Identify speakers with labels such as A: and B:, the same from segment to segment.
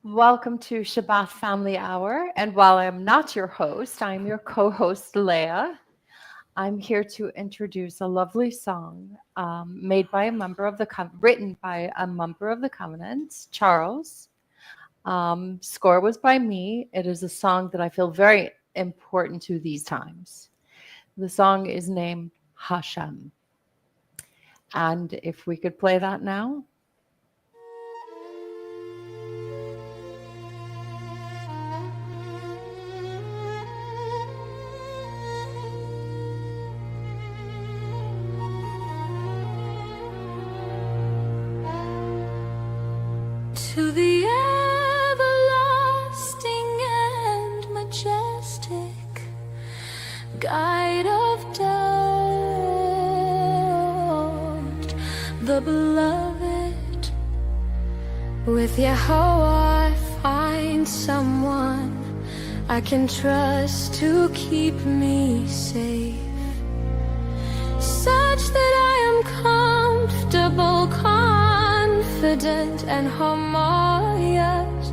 A: Welcome to Shabbat Family Hour. And while I'm not your host, I'm your co host, Leah. I'm here to introduce a lovely song made by a member of the written by a member of the Covenant, Charles. Score was by me. It is a song that I feel very important to these times. The song is named Hashem. And if we could play that now.
B: To the everlasting and majestic guide of doubt, the beloved, with Yahweh I find someone I can trust to keep me safe, such that I am comfortable, confident and harmonious.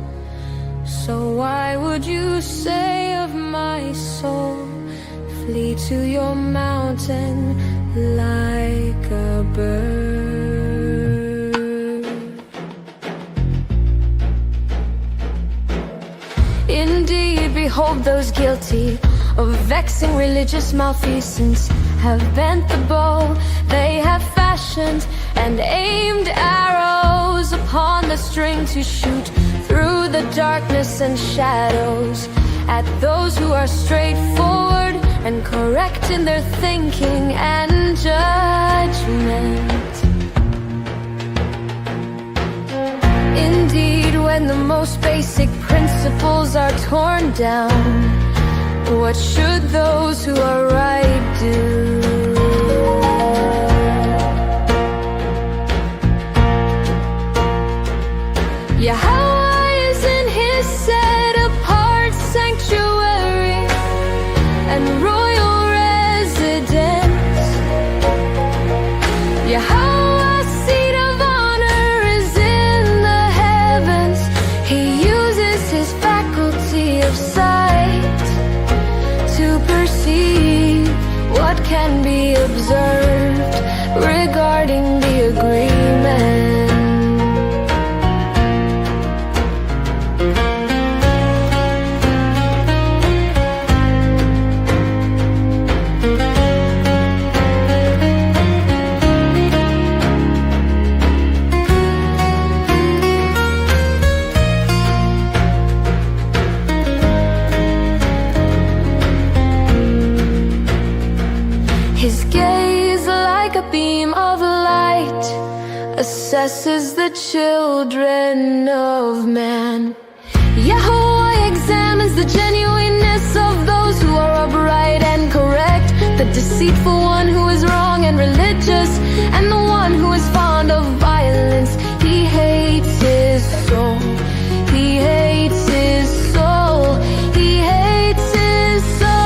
B: So why would you say of my soul, flee to your mountain like a bird? Indeed, behold, those guilty of vexing religious malfeasance have bent the bow, they have fashioned and aimed arrows upon the string to shoot through the darkness and shadows at those who are straightforward and correct in their thinking and judgment. Indeed, when the most basic principles are torn down, what should those who are right do? Yahweh is in his set-apart sanctuary and royal residence. Yahweh's seat of honor is in the heavens. He uses his faculty of sight to perceive what can be observed regarding the agreement. His gaze, like a beam of light, assesses the children of man. Yahweh examines the genuineness of those who are upright and correct, the deceitful one who is wrong and religious, and the one who is fond of violence. He hates his soul. He hates his soul. He hates his soul.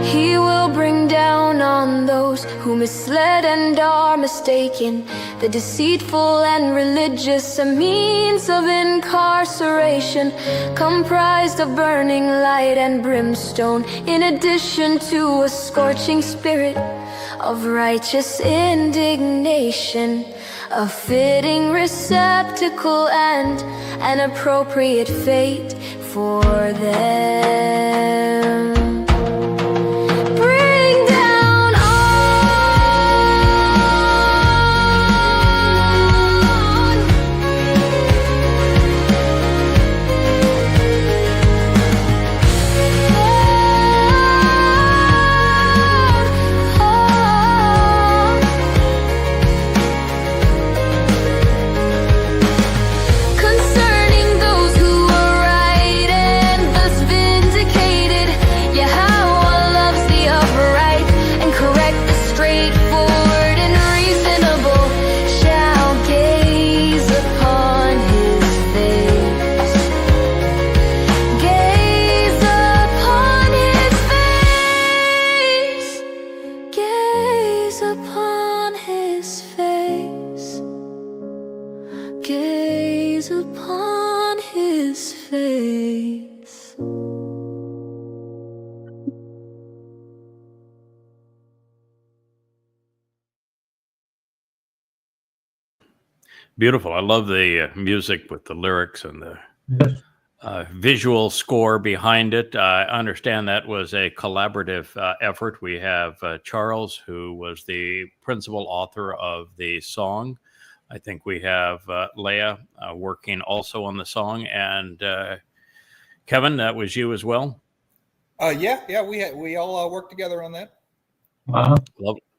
B: He will bring down on those who misled and are mistaken, the deceitful and religious, a means of incarceration, comprised of burning light and brimstone, in addition to a scorching spirit of righteous indignation, a fitting receptacle and an appropriate fate for them. Concerning those who are right and thus vindicate gaze upon his face.
C: Beautiful. I love the music with the lyrics and the visual score behind it. I understand that was a collaborative effort. We have Charles, who was the principal author of the song. I think we have Leah working also on the song, and Kevin, that was you as well.
D: Yeah, we all worked together on that.
C: Wow.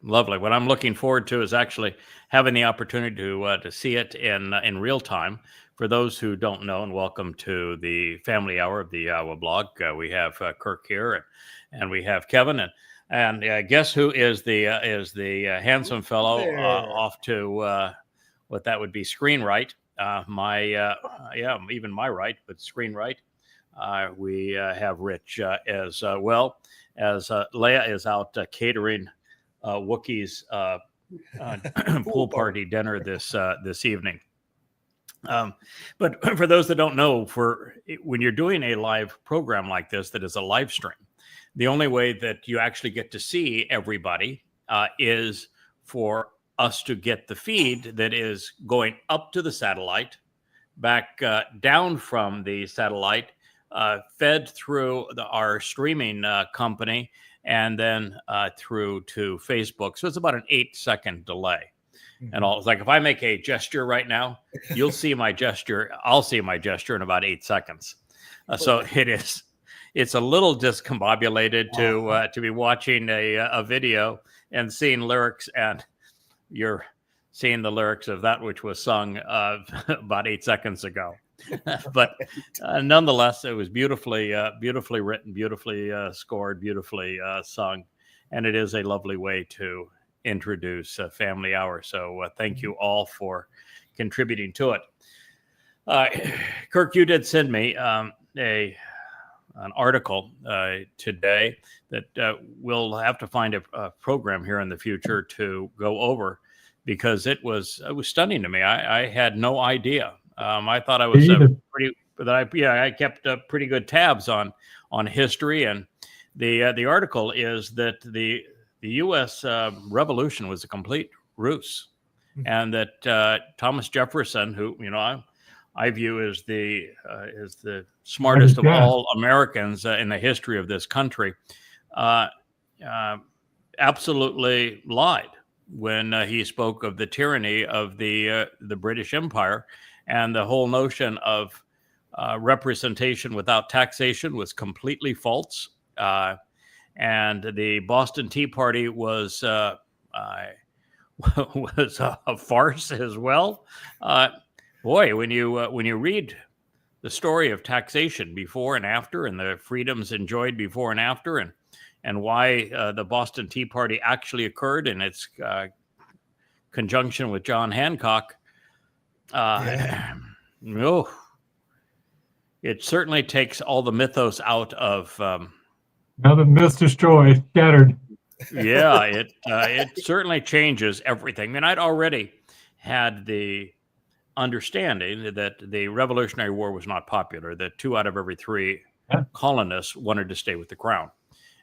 C: Lovely. What I'm looking forward to is actually having the opportunity to see it in real time. For those who don't know, and welcome to the Family Hour of the Iowa Blog. We have Kirk here, and we have Kevin, and guess who is the handsome fellow off to what that would be screenwrite. Even my right, but screenwrite. We have Rich as well as Leah is out catering Wookiee's pool party dinner this evening. But for those that don't know, when you're doing a live program like this that is a live stream, the only way that you actually get to see everybody is for us to get the feed that is going up to the satellite, back down from the satellite, fed through our streaming company, and then through to Facebook. So it's about an 8-second delay. And it's like if I make a gesture right now, you'll see my gesture. I'll see my gesture in about 8 seconds. So it's a little discombobulated to be watching a video and seeing lyrics, and you're seeing the lyrics of that which was sung about 8 seconds ago. But nonetheless, it was beautifully written, beautifully scored, beautifully sung, and it is a lovely way to introduce Family Hour. So thank you all for contributing to it. Kirk, you did send me an article today that we'll have to find a program here in the future to go over, because it was stunning to me. I had no idea. I thought I was I kept pretty good tabs on history, and the article is that the U.S. Revolution was a complete ruse, and that Thomas Jefferson, who I view as the smartest of all Americans in the history of this country, absolutely lied when he spoke of the tyranny of the British Empire, and the whole notion of representation without taxation was completely false. And the Boston Tea Party was a farce as well. Boy, when you read the story of taxation before and after, and the freedoms enjoyed before and after, and why the Boston Tea Party actually occurred in its conjunction with John Hancock, it certainly takes all the mythos out of.
E: Now the myth's destroyed, scattered.
C: Yeah, it certainly changes everything. I mean, I'd already had the understanding that the Revolutionary War was not popular, that 2 out of every 3 colonists wanted to stay with the crown,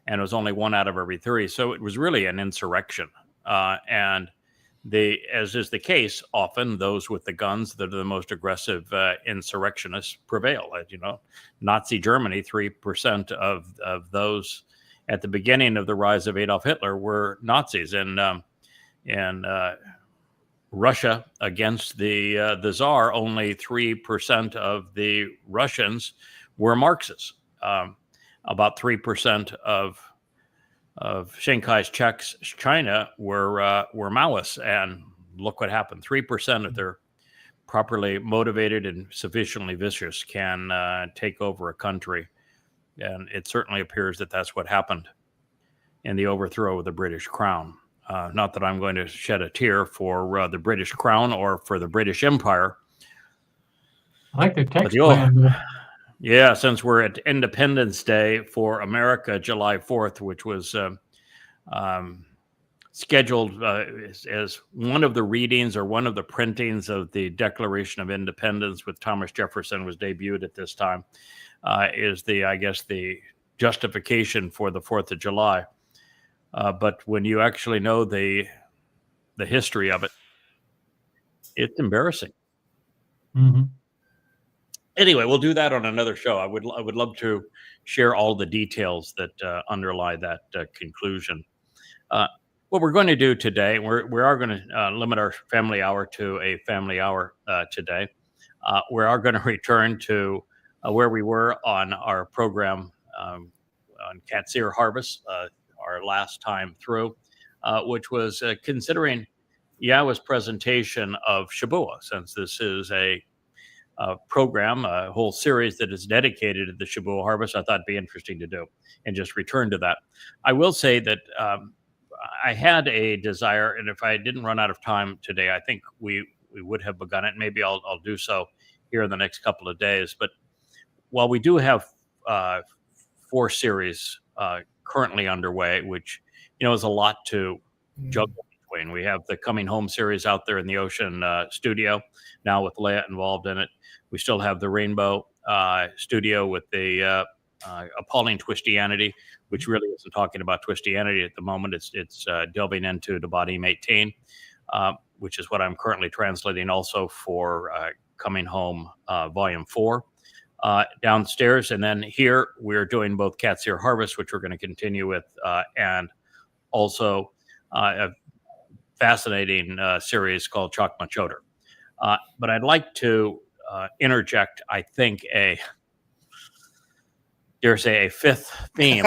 C: and it was only 1 out of every 3. So it was really an insurrection. And as is the case, often those with the guns that are the most aggressive insurrectionists prevail. As you know, Nazi Germany, 3% of those at the beginning of the rise of Adolf Hitler were Nazis, and Russia against the Tsar, only 3% of the Russians were Marxists. About 3% of Chiang Kai-shek's China were Maoists, and look what happened. 3% if they're properly motivated and sufficiently vicious can take over a country, and it certainly appears that that's what happened in the overthrow of the British Crown. Not that I'm going to shed a tear for the British Crown or for the British Empire.
E: I like the text plan.
C: Yeah, since we're at Independence Day for America, July 4th, which was scheduled as one of the readings or one of the printings of the Declaration of Independence with Thomas Jefferson was debuted at this time, is the justification for the 4th of July. But when you actually know the history of it, it's embarrassing.
E: Mm-hmm.
C: Anyway, we'll do that on another show. I would love to share all the details that underlie that conclusion. What we're going to do today, we are going to limit our family hour to a family hour today. We are going to return to where we were on our program on Qatsyr harvest, our last time through, which was considering Yahweh's presentation of Shabuah, since this is a program, a whole series that is dedicated to the Shabuah harvest. I thought it'd be interesting to do and just return to that. I will say that I had a desire, and if I didn't run out of time today, I think we would have begun it. Maybe I'll do so here in the next couple of days. But while we do have 4 series currently underway, which is a lot to juggle between. We have the Coming Home series out there in the Ocean studio now with Leah involved in it. We still have the Rainbow studio with the Appalling Twistianity, which really isn't talking about Twistianity at the moment. It's delving into the Body 18, which is what I'm currently translating also for Coming Home Volume 4 downstairs. And then here we're doing both Qatsyr Harvest, which we're going to continue with, and also a fascinating series called Chakma Chodar. But I'd like to interject, I think, a 5th theme.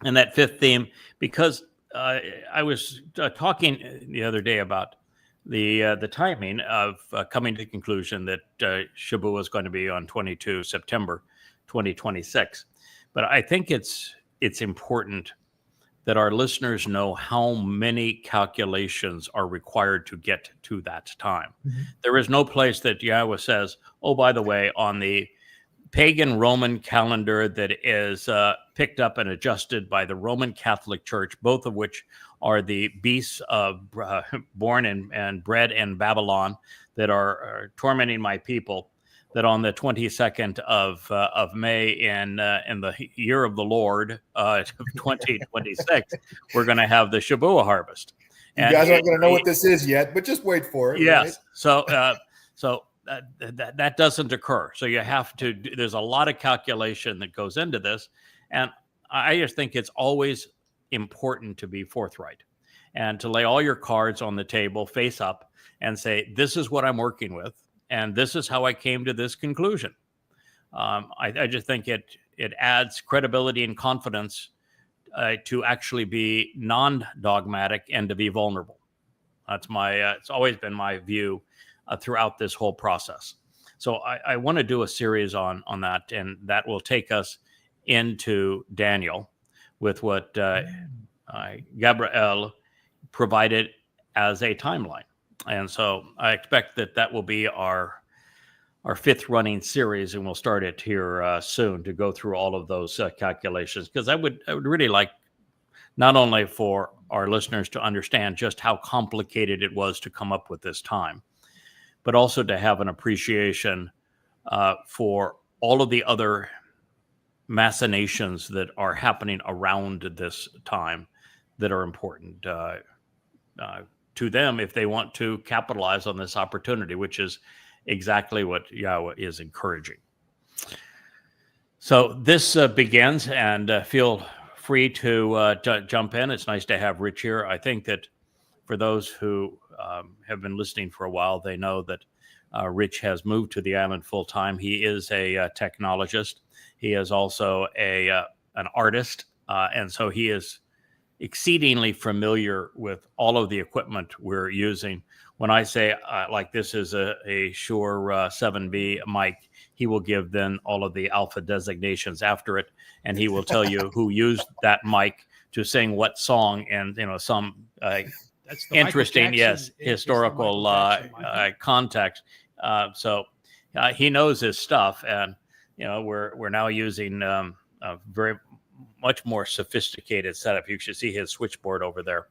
C: And that 5th theme, because I was talking the other day about the timing of coming to the conclusion that Shabuah is going to be on 22 September 2026. But I think it's important that our listeners know how many calculations are required to get to that time. Mm-hmm. There is no place that Yahweh says, oh, by the way, on the pagan Roman calendar that is picked up and adjusted by the Roman Catholic Church, both of which are the beasts born and bred in Babylon that are tormenting my people, that on the 22nd of May in the year of the Lord, 2026, we're going to have the Shabuah harvest.
D: You guys aren't going to know what this is yet, but just wait for it.
C: Yes. Right? So that doesn't occur. So you have to, there's a lot of calculation that goes into this. And I just think it's always important to be forthright and to lay all your cards on the table face up and say, this is what I'm working with. And this is how I came to this conclusion. I just think it adds credibility and confidence to actually be non-dogmatic and to be vulnerable. That's it's always been my view throughout this whole process. So I want to do a series on that, and that will take us into Daniel with what Gabriel provided as a timeline. And so I expect that will be our 5th running series, and we'll start it here soon to go through all of those calculations, because I would really like not only for our listeners to understand just how complicated it was to come up with this time, but also to have an appreciation for all of the other machinations that are happening around this time that are important to them if they want to capitalize on this opportunity, which is exactly what Yahweh is encouraging. So this begins, and feel free to jump in. It's nice to have Rich here. I think that for those who have been listening for a while, they know that Rich has moved to the island full time. He is a technologist. He is also an artist, and so he is exceedingly familiar with all of the equipment we're using. When I say like this is a Shure 7B mic, he will give then all of the alpha designations after it, and he will tell you who used that mic to sing what song, and some interesting, historical context. So he knows his stuff, and we're now using very much more sophisticated setup. You should see his switchboard over there,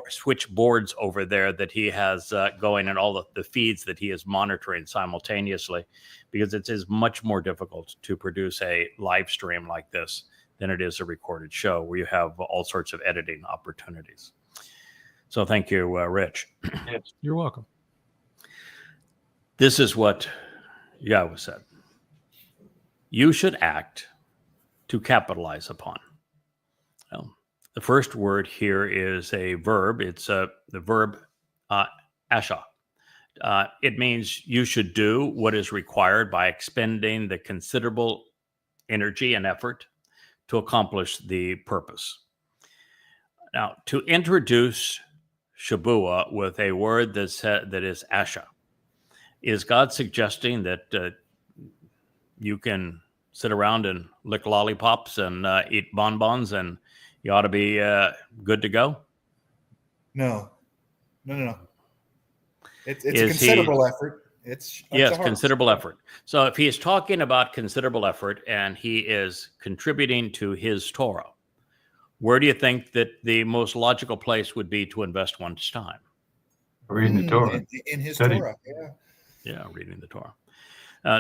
C: switchboards over there that he has going, and all the feeds that he is monitoring simultaneously, because it is much more difficult to produce a live stream like this than it is a recorded show, where you have all sorts of editing opportunities. So thank you, Rich.
E: Yes.
F: You're welcome.
C: This is what Yahweh said. You should act to capitalize upon. Well, the first word here is a verb. It's the verb asha. It means you should do what is required by expending the considerable energy and effort to accomplish the purpose. Now, to introduce Shabbat with a word that is asha, is God suggesting that you can sit around and lick lollipops and eat bonbons and you ought to be good to go?
D: No. It's a considerable effort.
C: Yes, considerable effort. So if he is talking about considerable effort and he is contributing to his Torah, where do you think that the most logical place would be to invest one's time?
E: Reading the Torah.
D: In his
E: Study.
D: Torah, yeah.
C: Yeah, reading the Torah.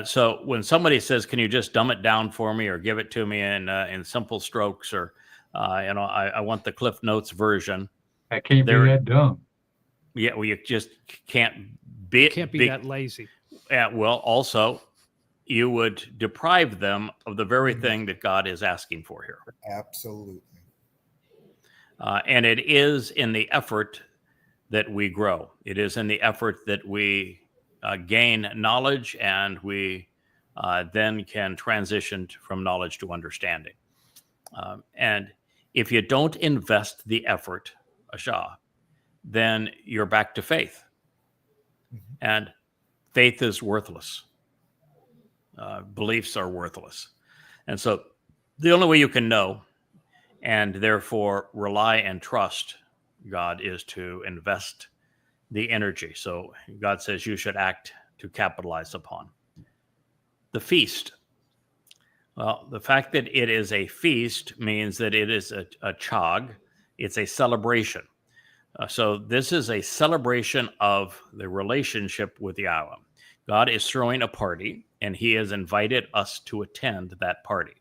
C: So when somebody says, "Can you just dumb it down for me, or give it to me in simple strokes," or I want the Cliff Notes version.
E: That can't be that dumb.
C: Yeah, well, you just can't be
F: that lazy.
C: Well, also, you would deprive them of the very thing that God is asking for here.
D: Absolutely.
C: And it is in the effort that we grow. It is in the effort that we gain knowledge, and we then can transition from knowledge to understanding. And if you don't invest the effort, Ashah, then you're back to faith. And faith is worthless. Beliefs are worthless. And so the only way you can know and therefore rely and trust God is to invest the energy. So God says you should act to capitalize upon. The feast. Well, the fact that it is a feast means that it is a chag. It's a celebration. So this is a celebration of the relationship with Yahweh. God is throwing a party, and he has invited us to attend that party.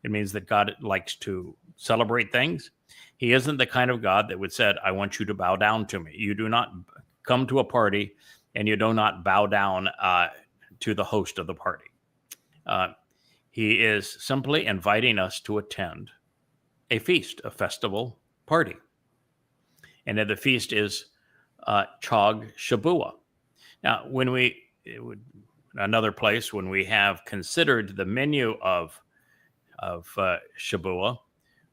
C: It means that God likes to celebrate things. He isn't the kind of God that would say, "I want you to bow down to me." You do not come to a party and you do not bow down to the host of the party. He is simply inviting us to attend a feast, a festival party. And then the feast is Chag Shabua. Now, another place when we have considered the menu of Shabua,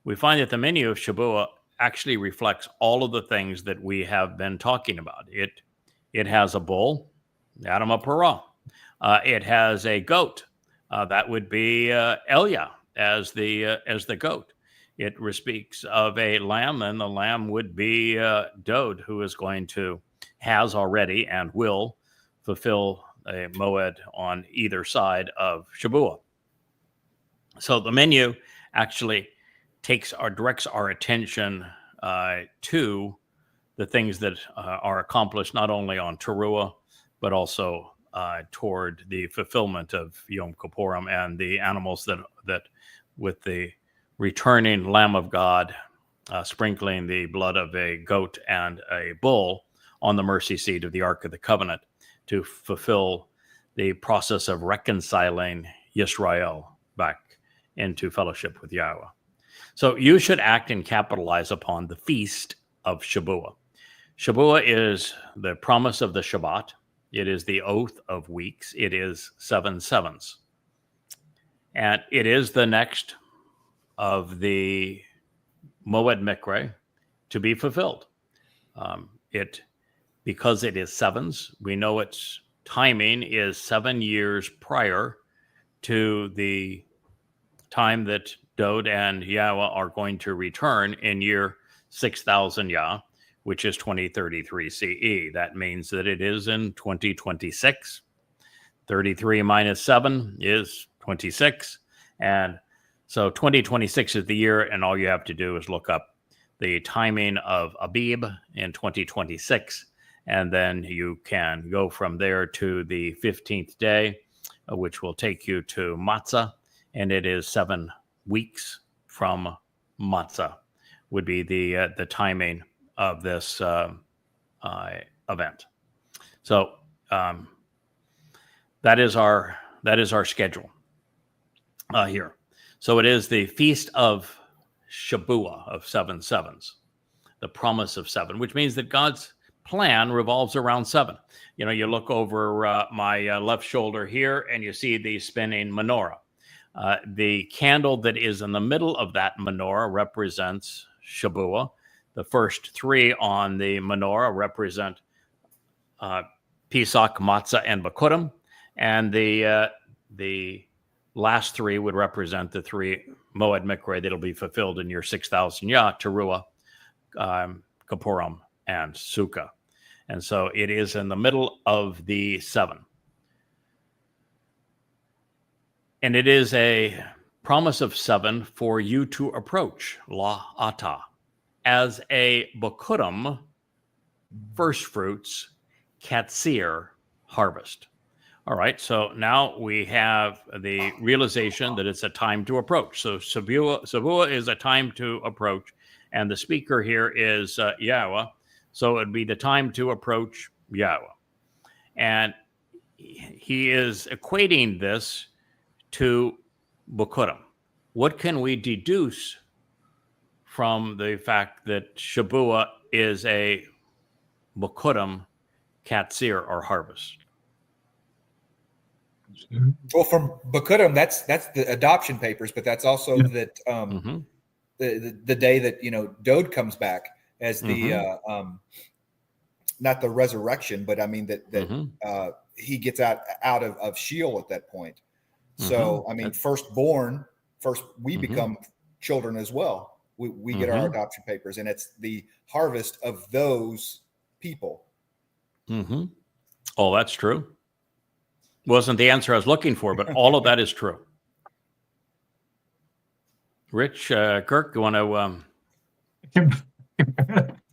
C: we find that the menu of Shabua actually reflects all of the things that we have been talking about. It has a bull, Adama Parah. It has a goat. That would be Elia as the goat. It speaks of a lamb, and the lamb would be Dod, who has already and will fulfill a moed on either side of Shabua. So the menu actually directs our attention to the things that are accomplished not only on Teruah, but also toward the fulfillment of Yom Kippurim and the animals that with the returning Lamb of God, sprinkling the blood of a goat and a bull on the mercy seat of the Ark of the Covenant to fulfill the process of reconciling Yisrael back into fellowship with Yahweh. So you should act and capitalize upon the feast of Shabbat. Shabbat is the promise of the Shabbat. It is the oath of weeks. It is 7 sevens. And it is the next of the Moed Mikre to be fulfilled. Because it is sevens, we know its timing is 7 years prior to the time that Dod and Yahweh are going to return in year 6000 Yah, which is 2033 CE. That means that it is in 2026. 33 minus 7 is 26. And So 2026 is the year, and all you have to do is look up the timing of Abib in 2026, and then you can go from there to the 15th day, which will take you to Matzah, and it is 7 weeks from Matzah would be the timing of this event. So that is our schedule here. So it is the feast of Shabuah of 7 sevens, the promise of 7, which means that God's plan revolves around 7. You know, you look over my left shoulder here and you see the spinning menorah. The candle that is in the middle of that menorah represents Shabuah. The first 3 on the menorah represent Pesach, Matzah, and Bikurim. And the last 3 would represent the 3 Moed Mikre that'll be fulfilled in your 6,000 Yah, Teruah, Kippurim, and Sukkah. And so it is in the middle of the 7. And it is a promise of 7 for you to approach, La Ata, as a Bikurim, first fruits, Qatsyr, harvest. All right, so now we have the realization that it's a time to approach. So Shabuah is a time to approach, and the speaker here is Yahweh. So it'd be the time to approach Yahweh. And he is equating this to Bikurim. What can we deduce from the fact that Shabuah is a Bikurim, Qatsyr, or harvest?
D: Well, from Bikurim, that's the adoption papers, but that's also that the day that, you know, Dode comes back as the not the resurrection, but I mean that he gets out of Sheol at that point. So I mean, first we become children as well. We get our adoption papers, and it's the harvest of those people.
C: Oh, that's true. Wasn't the answer I was looking for, but all of that is true. Rich, Kirk, you want
E: to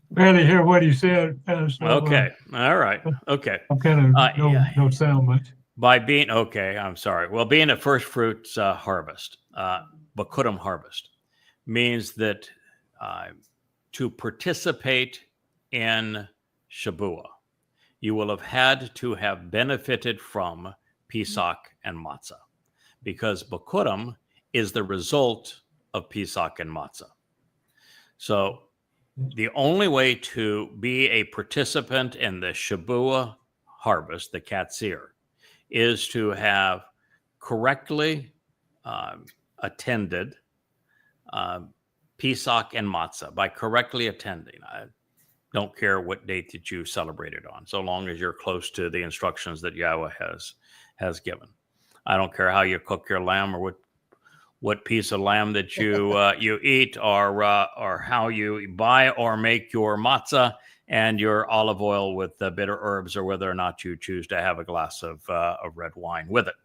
E: barely hear what he said. So,
C: okay. All right. Okay.
E: I'm kind of don't sound much.
C: By being, okay, I'm sorry. Well, being a first fruits harvest, Bikurim harvest, means that to participate in Shabuah, you will have had to have benefited from Pesach and Matzah, because Bikurim is the result of Pesach and Matzah. So the only way to be a participant in the Shabuah harvest, the Qatsyr, is to have correctly attended Pesach and Matzah. By correctly attending, I don't care what date that you celebrated on, so long as you're close to the instructions that Yahweh has given. I don't care how you cook your lamb, or what piece of lamb that you you eat, or how you buy or make your matzah and your olive oil with bitter herbs, or whether or not you choose to have a glass of red wine with it.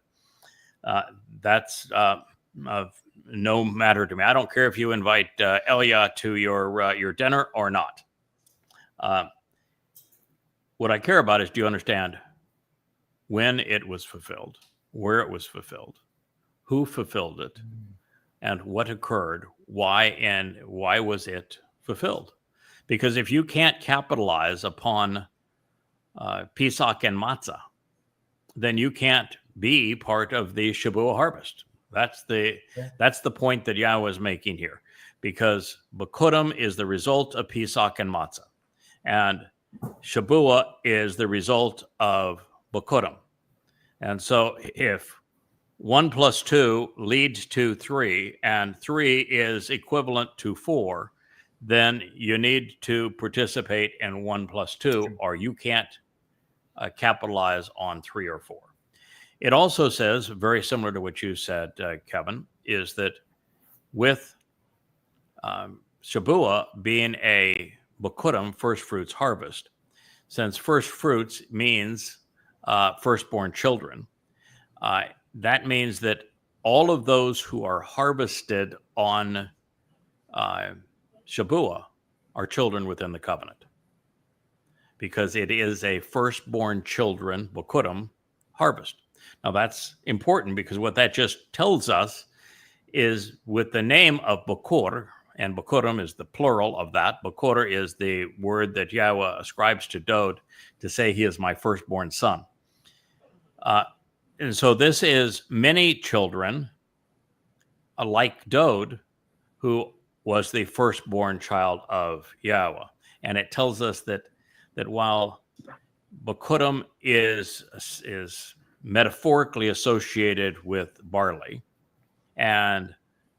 C: That's of no matter to me. I don't care if you invite Elia to your dinner or not. What I care about is, do you understand when it was fulfilled, where it was fulfilled, who fulfilled it, and what occurred, why was it fulfilled? Because if you can't capitalize upon Pesach and Matzah, then you can't be part of the Shabuah harvest. That's the point that Yahweh is making here, because Bikurim is the result of Pesach and Matzah, and Shabuah is the result of Bikurim. And so if 1 + 2 leads to 3, and 3 is equivalent to 4, then you need to participate in 1 + 2, or you can't capitalize on 3 or 4. It also says, very similar to what you said, Kevin, is that with Shabuah being a Bikurim, first fruits harvest, since first fruits means firstborn children, that means that all of those who are harvested on Shabbat are children within the covenant, because it is a firstborn children, Bokurim, harvest. Now that's important, because what that just tells us is with the name of Bokur, and Bokurim is the plural of that. Bokur is the word that Yahweh ascribes to Dod to say he is my firstborn son. And so this is many children, like Dod, who was the firstborn child of Yahweh. And it tells us that while Bokurim is metaphorically associated with barley, and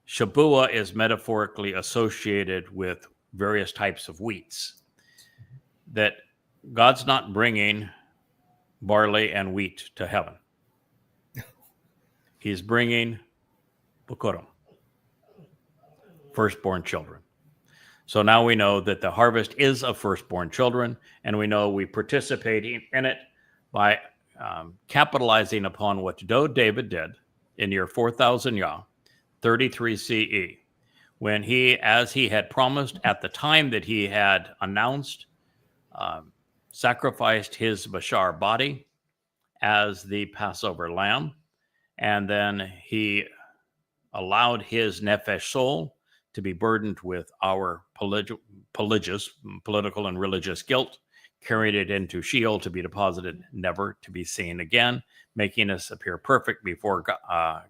C: Shabbat is metaphorically associated with various types of wheats, that God's not bringing barley and wheat to heaven. He's bringing Bokurim, firstborn children. So now we know that the harvest is of firstborn children, and we know we participate in it by capitalizing upon what David did in year 4000 Yah, 33 CE, when he, as he had promised at the time that he had announced, sacrificed his Bashar body as the Passover lamb, and then he allowed his Nefesh soul to be burdened with our political and religious guilt, carried it into Sheol to be deposited, never to be seen again, making us appear perfect before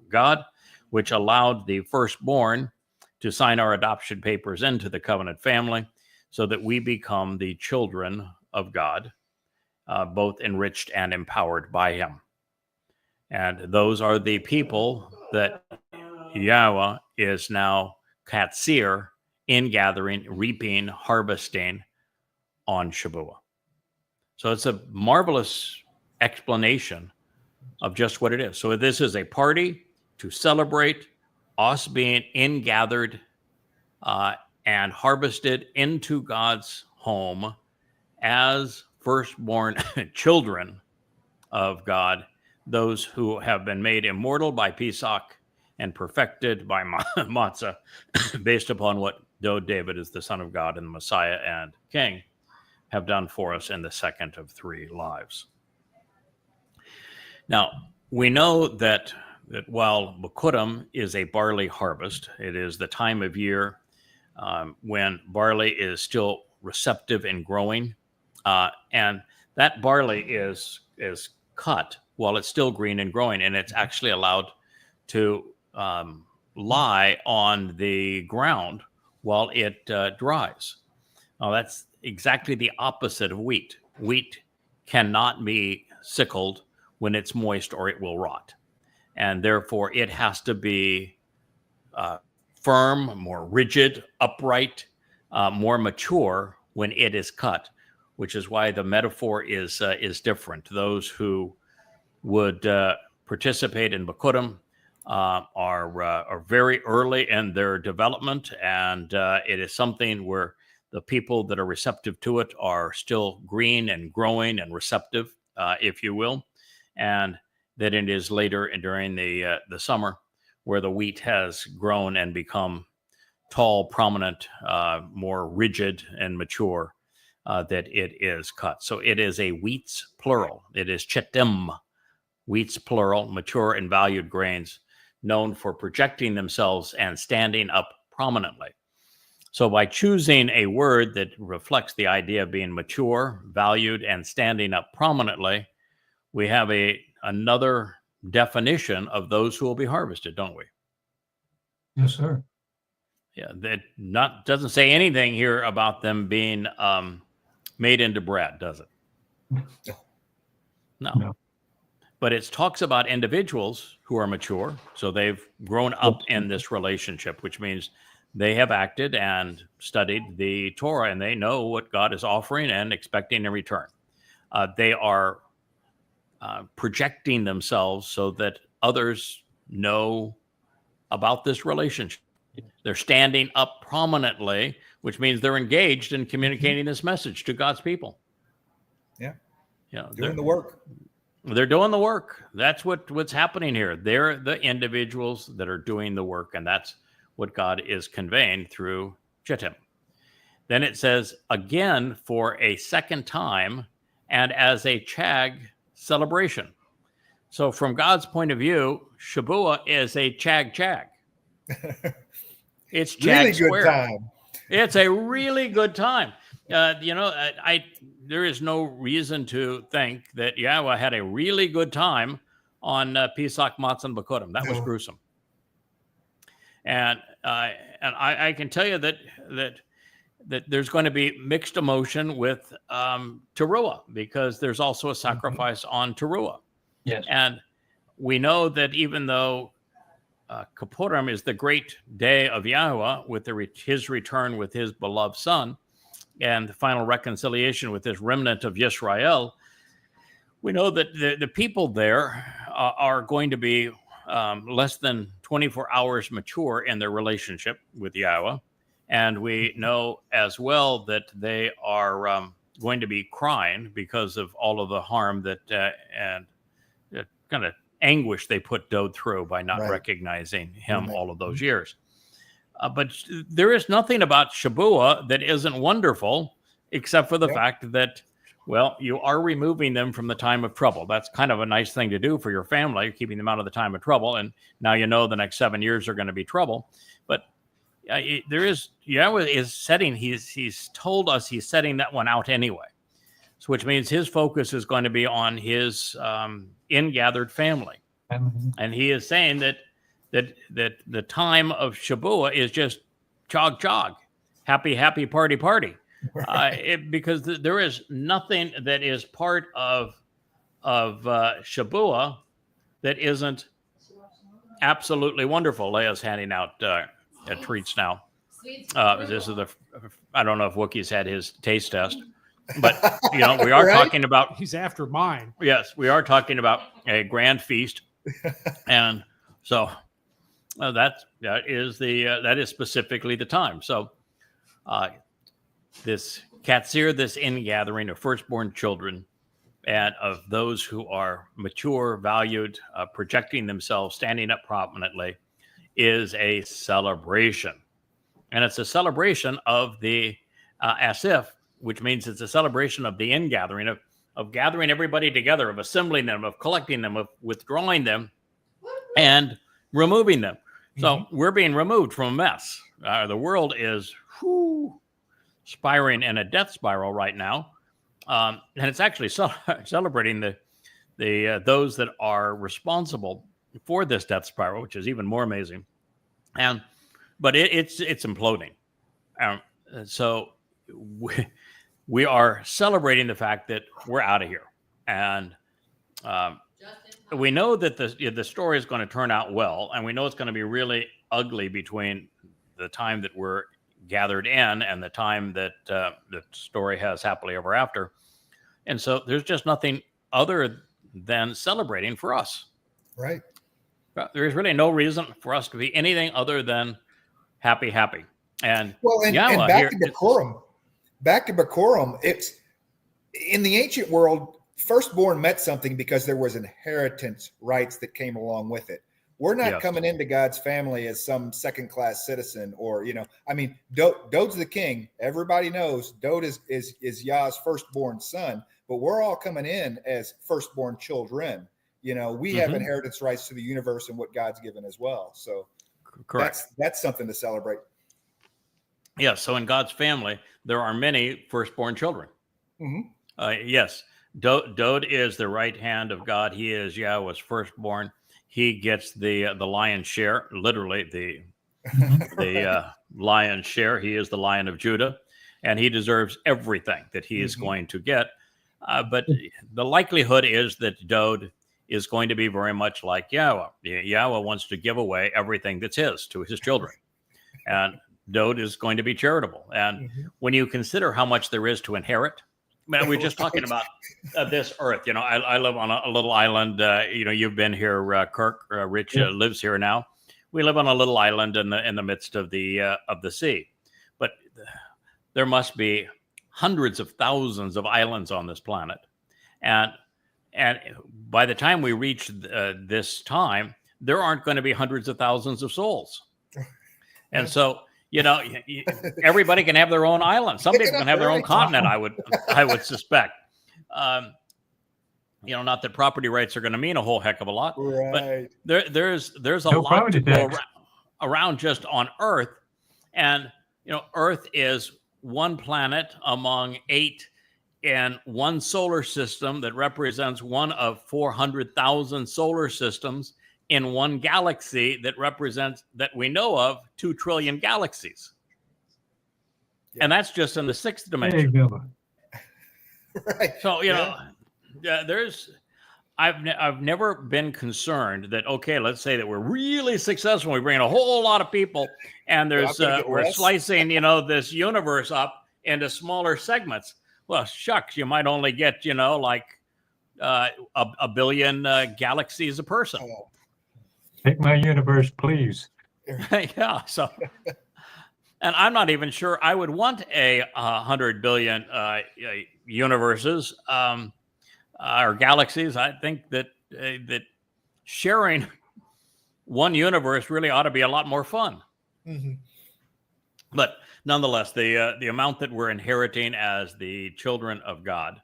C: God, which allowed the firstborn to sign our adoption papers into the covenant family, so that we become the children of God, both enriched and empowered by him. And those are the people that Yahweh is now Qatsyr, in gathering, reaping, harvesting on Shabbat. So it's a marvelous explanation of just what it is. So this is a party to celebrate us being ingathered and harvested into God's home as firstborn children of God, those who have been made immortal by Pesach and perfected by Matzah, based upon what David is the Son of God and the Messiah and King have done for us in the second of three lives. Now, we know that while Bokurim is a barley harvest, it is the time of year when barley is still receptive and growing, and that barley is cut while it's still green and growing, and it's actually allowed to lie on the ground while it dries. Now, that's exactly the opposite of wheat. Wheat cannot be sickled when it's moist or it will rot. And therefore, it has to be firm, more rigid, upright, more mature when it is cut, which is why the metaphor is different. Those who would participate in Bokurim are very early in their development, and it is something where the people that are receptive to it are still green and growing and receptive, if you will, and that it is later during the summer where the wheat has grown and become tall, prominent, more rigid and mature, that it is cut. So it is a wheats plural. It is chetim, wheats plural, mature and valued grains, known for projecting themselves and standing up prominently. So by choosing a word that reflects the idea of being mature, valued, and standing up prominently, we have another definition of those who will be harvested, don't we?
E: Yes, sir.
C: Yeah, that doesn't say anything here about them being made into bread, does it? No. But it talks about individuals who are mature, so they've grown up in this relationship, which means they have acted and studied the Torah, and they know what God is offering and expecting in return. They are projecting themselves so that others know about this relationship. They're standing up prominently, which means they're engaged in communicating this message to God's people.
D: Yeah.
C: Yeah,
D: doing the work.
C: They're doing the work. That's what's happening here. They're the individuals that are doing the work, and that's what God is conveying through Chittim. Then it says, again, for a second time, and as a Chag celebration. So from God's point of view, Shabuah is a Chag. It's Chag
D: Really good
C: squared.
D: time.
C: It's a really good time. There is no reason to think that Yahweh had a really good time on Pesach Matzah B'Kodim. That was gruesome. And I can tell you that there's going to be mixed emotion with Teruah, because there's also a sacrifice on Teruah.
E: Yes.
C: And we know that even though Kippurim is the great day of Yahweh with his return with his beloved son and the final reconciliation with this remnant of Yisrael, we know that the people there are going to be less than 24 hours mature in their relationship with Yahweh. And we know as well that they are going to be crying because of all of the harm and kind of anguish they put Dode through by not recognizing him all of those years. But there is nothing about Shabuah that isn't wonderful, except for the fact that, well, you are removing them from the time of trouble. That's kind of a nice thing to do for your family, keeping them out of the time of trouble. And now you know the next 7 years are going to be trouble. But Yahweh is setting, he's told us he's setting that one out anyway. So which means his focus is going to be on his ingathered family. And he is saying that the time of Shabuah is just chog, happy, party. Because there is nothing that is part of Shabuah that isn't absolutely wonderful. Leia's handing out treats now. This is I don't know if Wookie's had his taste test, but we are talking about.
F: He's after mine.
C: Yes, we are talking about a grand feast, and so that is specifically the time. So this Qatsyr, this ingathering of firstborn children and of those who are mature, valued, projecting themselves, standing up prominently, is a celebration. And it's a celebration of the Asif, which means it's a celebration of the ingathering, of gathering everybody together, of assembling them, of collecting them, of withdrawing them, and removing them. So we're being removed from a mess. The world is spiraling in a death spiral right now. And it's actually celebrating the those that are responsible for this death spiral, which is even more amazing. But it's imploding. So we are celebrating the fact that we're out of here. And we know that the story is going to turn out well, and we know it's going to be really ugly between the time that we're gathered in and the time that the story has happily ever after. And so there's just nothing other than celebrating for us.
D: Right.
C: There's really no reason for us to be anything other than happy. And
D: Yahweh, back to Bikurim, it's in the ancient world, firstborn meant something because there was inheritance rights that came along with it. We're not coming into God's family as some second-class citizen, or Dode's the king. Everybody knows Dode is Yah's firstborn son, but we're all coming in as firstborn children. We have inheritance rights to the universe and what God's given as well. So correct. That's something to celebrate.
C: Yeah. So in God's family, there are many firstborn children. Yes. Dode is the right hand of God. He is Yahweh's firstborn. He gets the lion's share, literally the lion's share. He is the Lion of Judah, and he deserves everything that he is going to get. But the likelihood is that Dode is going to be very much like Yahweh. Yahweh wants to give away everything that's his to his children. And Dode is going to be charitable. And when you consider how much there is to inherit, we're just talking about this earth. I live on a little island. You've been here, Kirk. Rich lives here now. We live on a little island in the midst of the sea. But there must be hundreds of thousands of islands on this planet, and by the time we reach this time, there aren't going to be hundreds of thousands of souls. And so, everybody can have their own island. Some people can have their own continent, I would suspect. Not that property rights are going to mean a whole heck of a lot,
D: Right.
C: but there's a lot to go around just on Earth. And, Earth is one planet among 8 in one solar system that represents one of 400,000 solar systems in one galaxy that represents, that we know of, 2 trillion galaxies. Yeah. And that's just in the 6th dimension.
D: Right.
C: So, I've never been concerned that, okay, let's say that we're really successful. We bring in a whole lot of people and we're slicing, this universe up into smaller segments. Well, shucks, you might only get, a billion galaxies a person.
D: Oh.
E: Take my universe, please.
C: Yeah. So, and I'm not even sure I would want 100 billion universes or galaxies. I think that sharing one universe really ought to be a lot more fun. Mm-hmm. But nonetheless, the amount that we're inheriting as the children of God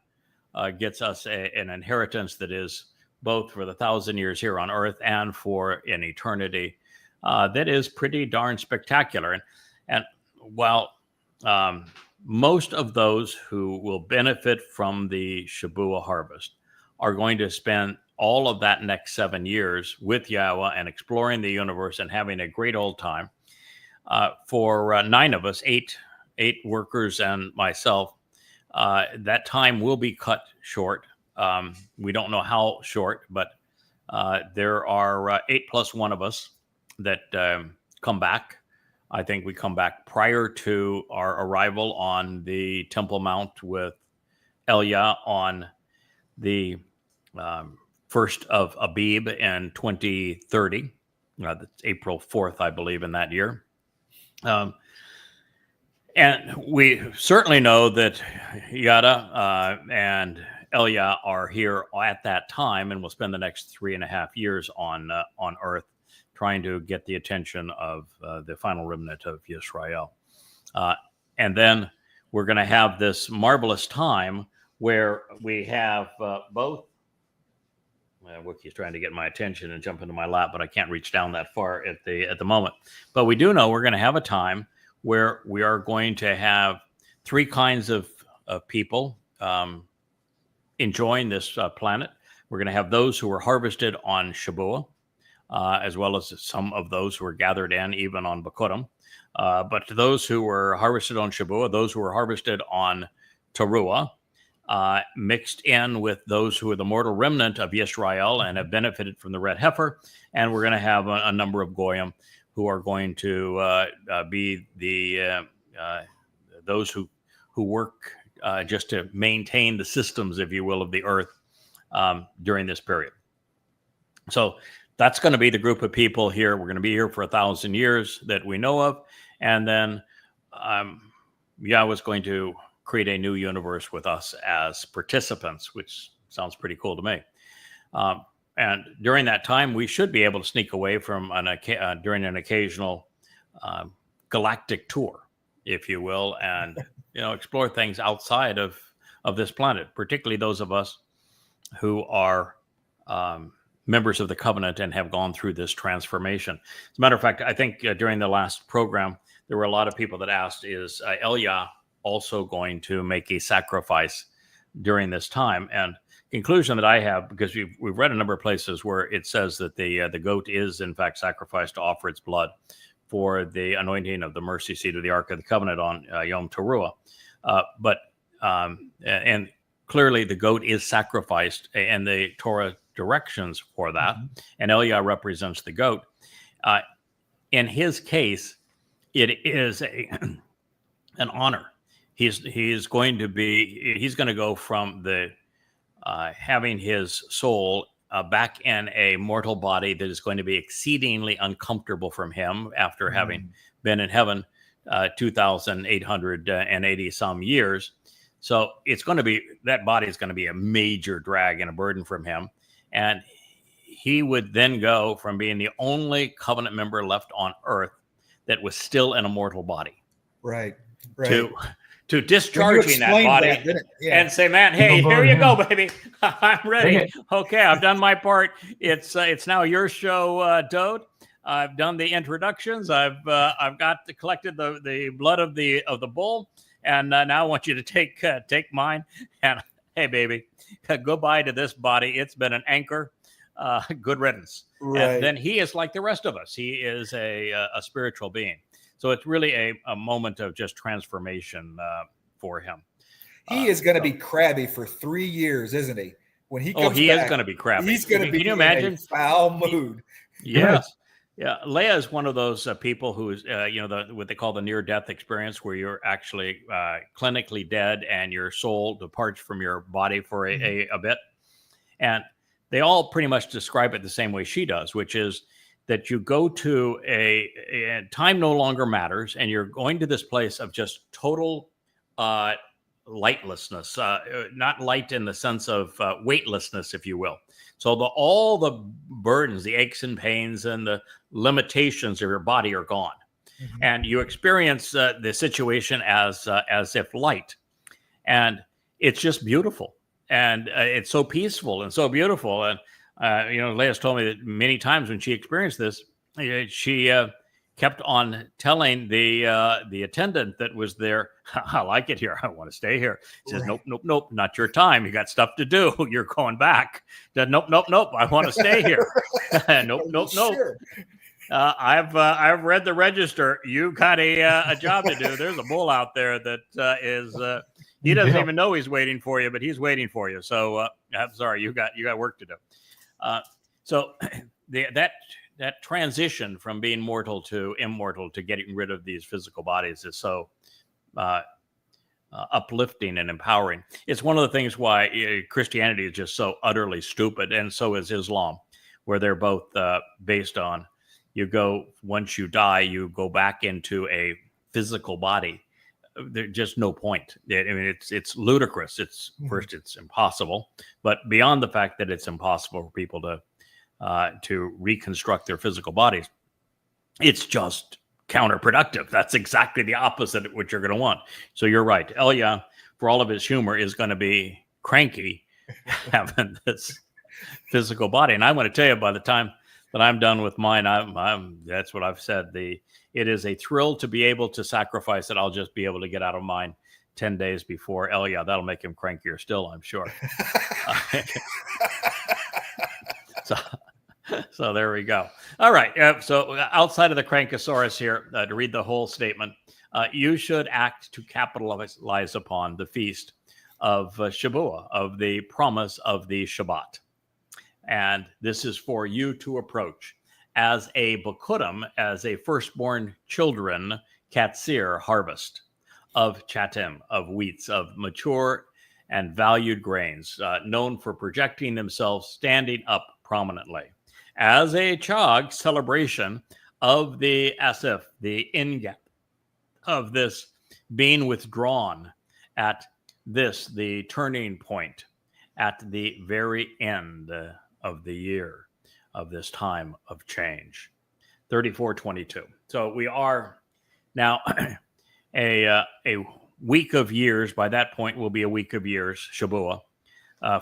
C: gets us an inheritance that is both for the 1,000 years here on Earth and for an eternity that is pretty darn spectacular. And while most of those who will benefit from the Shabbat harvest are going to spend all of that next 7 years with Yahweh and exploring the universe and having a great old time. For 9 of us, eight workers and myself, that time will be cut short. We don't know how short, but there are 8 plus 1 of us that come back. I think we come back prior to our arrival on the Temple Mount with Elia on the 1st of Abib in 2030. That's April 4th, I believe, in that year. And we certainly know that Yada and Elia are here at that time, and will spend the next 3.5 years on Earth, trying to get the attention of the final remnant of Yisrael. And then we're going to have this marvelous time where we have both. Wiki's trying to get my attention and jump into my lap, but I can't reach down that far at the moment. But we do know we're going to have a time where we are going to have 3 kinds of people enjoying this planet. We're going to have those who were harvested on Shabuah, as well as some of those who were gathered in even on Bikurim. But those who were harvested on Shabuah, those who were harvested on Teruah, mixed in with those who are the mortal remnant of Yisrael and have benefited from the red heifer. And we're going to have a number of Goyim who are going to be the those who work just to maintain the systems, if you will, of the earth during this period. So that's going to be the group of people here. We're going to be here for 1,000 years that we know of. And then Yahweh is going to create a new universe with us as participants, which sounds pretty cool to me. And during that time, we should be able to sneak away from during an occasional galactic tour, if you will, and explore things outside of this planet, particularly those of us who are members of the covenant and have gone through this transformation. As a matter of fact, I think during the last program, there were a lot of people that asked, is Elia also going to make a sacrifice during this time? And conclusion that I have, because we've read a number of places where it says that the goat is in fact sacrificed to offer its blood for the anointing of the mercy seat of the Ark of the Covenant on Yom Teruah. And clearly the goat is sacrificed, and the Torah directions for that. Mm-hmm. And Elia represents the goat. In his case, it is an honor. He's going to go from the having his soul back in a mortal body that is going to be exceedingly uncomfortable from him after having been in heaven 2,880 some years. So it's going to be, that body is going to be a major drag and a burden from him. And he would then go from being the only covenant member left on earth that was still in a mortal body,
D: Right.
C: to discharging that body and say, man, hey, here you go, baby. I'm ready. Okay, I've done my part. It's now your show, Dode. I've done the introductions. I've collected the blood of the bull, and now I want you to take mine. And hey, baby, goodbye to this body. It's been an anchor. Good riddance. Right. And then he is like the rest of us. He is a spiritual being. So it's really a moment of just transformation for him.
D: He is going to be crabby for 3 years, isn't he? When he comes back,
C: is going to be crabby.
D: He's going to be in a foul mood.
C: Yes. Yeah. Leah is one of those people who's, what they call the near-death experience, where you're actually clinically dead and your soul departs from your body for a bit. And they all pretty much describe it the same way she does, which is that you go to a time no longer matters, and you're going to this place of just total lightlessness, not light in the sense of weightlessness, if you will. So all the burdens, the aches and pains, and the limitations of your body are gone, and you experience the situation as if light, and it's just beautiful, and it's so peaceful and so beautiful. And Leah's told me that many times when she experienced this, she kept on telling the attendant that was there, I like it here. I want to stay here. She says, nope, not your time. You got stuff to do. You're going back. Nope. I want to stay here. Nope. Sure. I've read the register. You got a job to do. There's a bull out there that is he doesn't even know he's waiting for you, but he's waiting for you. So I'm sorry, you got work to do. So that transition from being mortal to immortal to getting rid of these physical bodies is so uplifting and empowering. It's one of the things why Christianity is just so utterly stupid, and so is Islam, where they're both based on once you die, you go back into a physical body. There's just no point. I mean, it's ludicrous. First, it's impossible, but beyond the fact that it's impossible for people to reconstruct their physical bodies, it's just counterproductive. That's exactly the opposite of what you're going to want. So you're right. Elia, for all of his humor, is going to be cranky having this physical body. And I want to tell you, by the time that I'm done with mine, that's what I've said. It is a thrill to be able to sacrifice it. I'll just be able to get out of mine 10 days before Elia. That'll make him crankier still, I'm sure. So there we go. All right. So outside of the Crankosaurus here, to read the whole statement, you should act to capitalize upon the feast of Shavuot, of the promise of the Shabbat. And this is for you to approach as a Bekurim, as a firstborn children, Qatsyr harvest of chatim, of wheats, of mature and valued grains, known for projecting themselves standing up prominently. As a Chag celebration of the Asif, the Ingat, of this being withdrawn at this, the turning point, at the very end of the year, of this time of change. 34:22. So we are now a week of years. By that point, will be a week of years, Shavuot,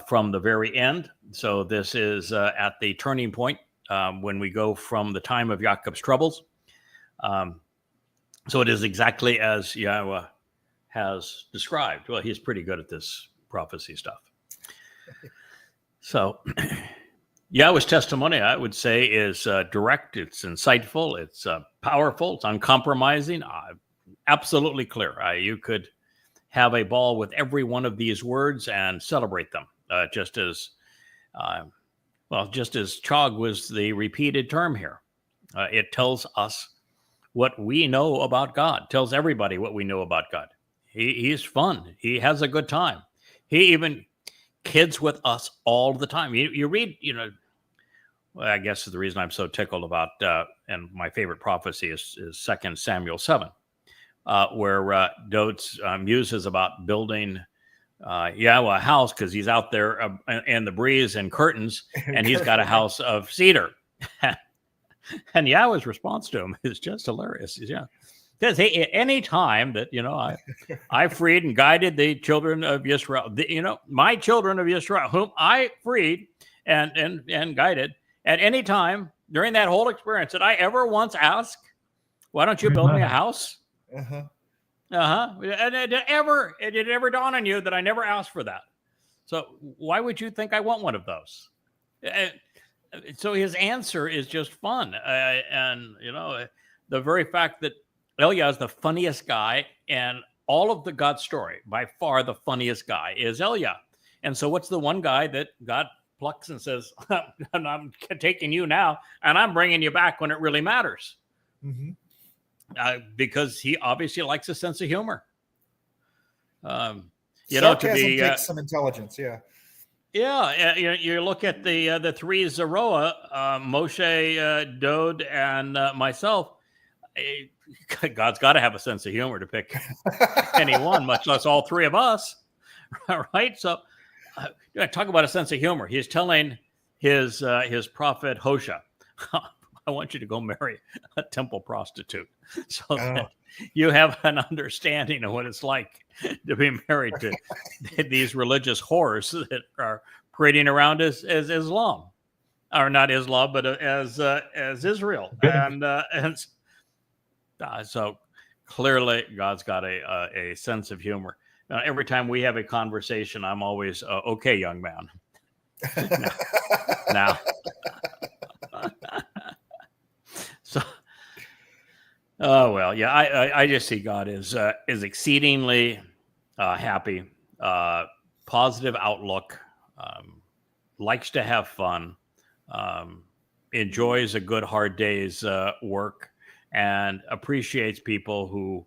C: from the very end. So this is at the turning point when we go from the time of Jacob's troubles. So it is exactly as Yahweh has described. Well, he's pretty good at this prophecy stuff. So Yahweh's testimony, I would say, is direct, it's insightful, it's powerful, it's uncompromising, absolutely clear. You could have a ball with every one of these words and celebrate them, just as Chag was the repeated term here. It tells us what we know about God, tells everybody what we know about God. He's fun. He has a good time. He even kids with us all the time. You read, well, I guess the reason I'm so tickled about, and my favorite prophecy is 2 Samuel 7, where Dodds muses about building a house, because he's out there in the breeze and curtains, and he's got a house of cedar. And Yahweh's response to him is just hilarious. Yeah. Because any time that, I freed and guided the children of Israel, my children of Israel, whom I freed and guided, at any time during that whole experience, did I ever once ask, why don't you build me a house?
D: Uh-huh.
C: And it ever dawn on you that I never asked for that? So why would you think I want one of those? So his answer is just fun. And, the very fact that Elia is the funniest guy, and all of the God story, by far the funniest guy is Elia. And so what's the one guy that God plucks and says, I'm taking you now, and I'm bringing you back when it really matters?
D: Mm-hmm.
C: Because he obviously likes a sense of humor.
D: Sarcasm takes some intelligence, yeah.
C: Yeah, you look at the three Zeroah, Moshe, Dode, and myself. God's got to have a sense of humor to pick anyone, much less all three of us, right? So, talk about a sense of humor. He's telling his prophet Hosea, I want you to go marry a temple prostitute, so that you have an understanding of what it's like to be married to these religious whores that are parading around as Islam, or not Islam, but as Israel, and so clearly God's got a sense of humor. Now, every time we have a conversation, I'm always okay, young man. now. So, oh well, yeah. I just see God is exceedingly happy, positive outlook, likes to have fun, enjoys a good hard day's work, and appreciates people who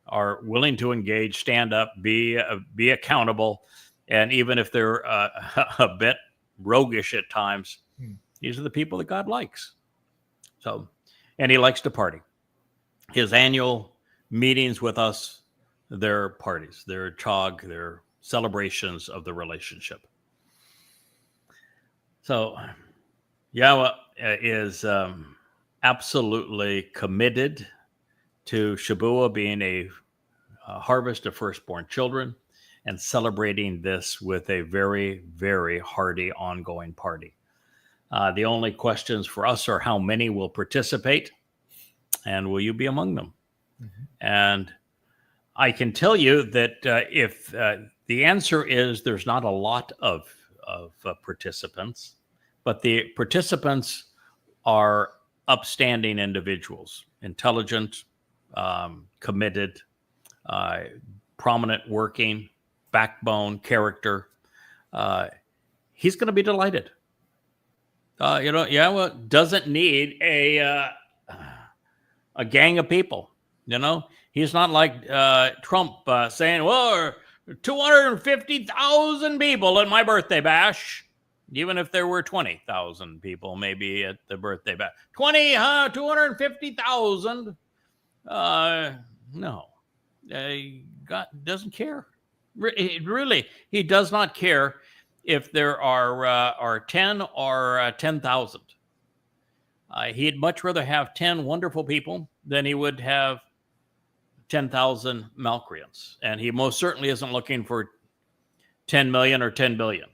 C: are willing to engage, stand up, be accountable, and even if they're a bit roguish at times, these are the people that God likes. So. And he likes to party. His annual meetings with us, they're parties, they're chog, they're celebrations of the relationship. So Yahweh is absolutely committed to Shabuah being a harvest of firstborn children, and celebrating this with a very, very hearty ongoing party. The only questions for us are how many will participate, and will you be among them? Mm-hmm. And I can tell you that if the answer is there's not a lot of participants, but the participants are upstanding individuals, intelligent, committed, prominent working, backbone, character, he's going to be delighted. Yahweh doesn't need a gang of people. He's not like Trump saying, well, 250,000 people at my birthday bash, even if there were 20,000 people maybe at the birthday bash. 250,000. No, God doesn't care. Really, he does not care if there are 10 or 10,000. He'd much rather have 10 wonderful people than he would have 10,000 malcreants. And he most certainly isn't looking for 10 million or 10 billion.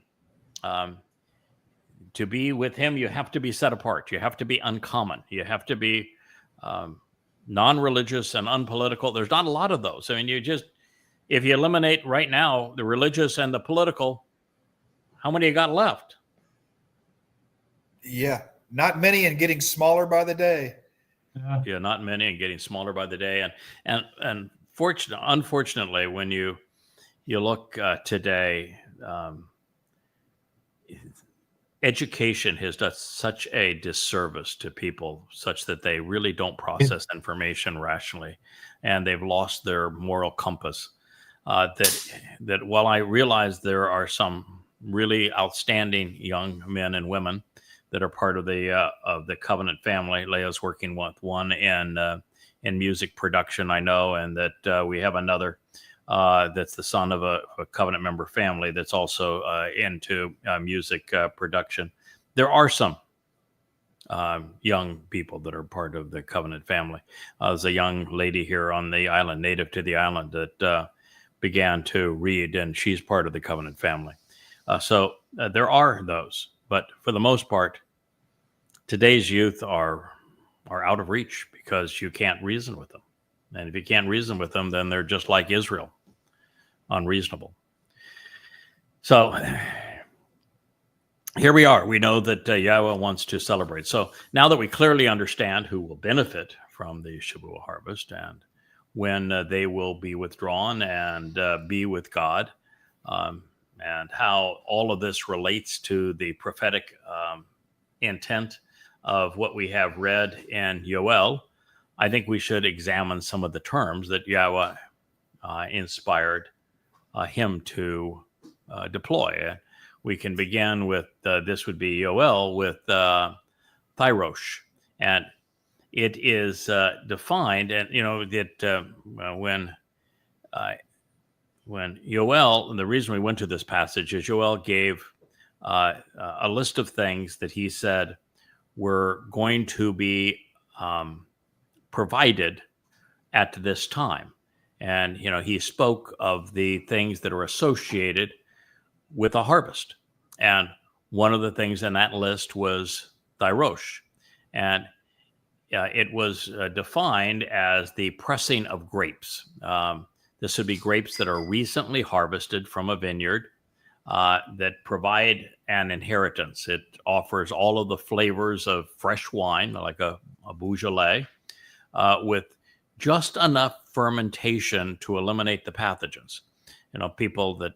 C: To be with him, you have to be set apart. You have to be uncommon. You have to be non-religious and unpolitical. There's not a lot of those. I mean, if you eliminate right now the religious and the political, how many you got left?
D: Yeah, not many, and getting smaller by the day.
C: Yeah, not many, and getting smaller by the day. And unfortunately, when you look today, education has done such a disservice to people, such that they really don't process information rationally, and they've lost their moral compass. That while I realize there are some really outstanding young men and women that are part of the Covenant family. Leah's working with one in music production, I know, and that we have another that's the son of a covenant member family that's also into music production. There are some young people that are part of the covenant family. There's a young lady here on the island, native to the island, that began to read, and she's part of the covenant family. So there are those, but for the most part, today's youth are out of reach because you can't reason with them. And if you can't reason with them, then they're just like Israel, unreasonable. So here we are. We know that Yahweh wants to celebrate. So now that we clearly understand who will benefit from the Shavua harvest and when they will be withdrawn and be with God, and how all of this relates to the prophetic intent of what we have read in Yoel, I think we should examine some of the terms that Yahweh inspired him to deploy. We can begin with, this would be Yoel, with Thyrosh. And it is defined, and that when Yoel, the reason we went to this passage is Yoel gave a list of things that he said were going to be provided at this time. And, he spoke of the things that are associated with a harvest. And one of the things in that list was Thyrosh. And it was defined as the pressing of grapes. This would be grapes that are recently harvested from a vineyard that provide an inheritance. It offers all of the flavors of fresh wine, like a Beaujolais, with just enough fermentation to eliminate the pathogens. People that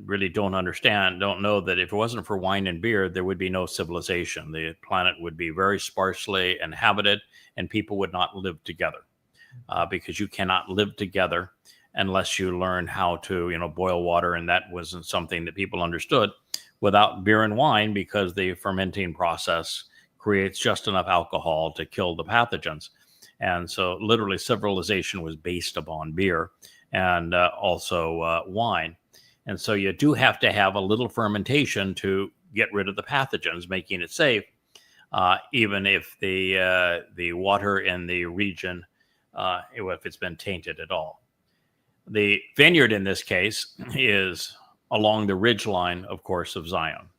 C: really don't know that if it wasn't for wine and beer, there would be no civilization. The planet would be very sparsely inhabited, and people would not live together. Because you cannot live together unless you learn how to, boil water. And that wasn't something that people understood without beer and wine, because the fermenting process creates just enough alcohol to kill the pathogens. And so literally civilization was based upon beer and also wine. And so you do have to have a little fermentation to get rid of the pathogens, making it safe, even if the water in the region, if it's been tainted at all. The vineyard in this case is along the ridge line, of course, of Zion.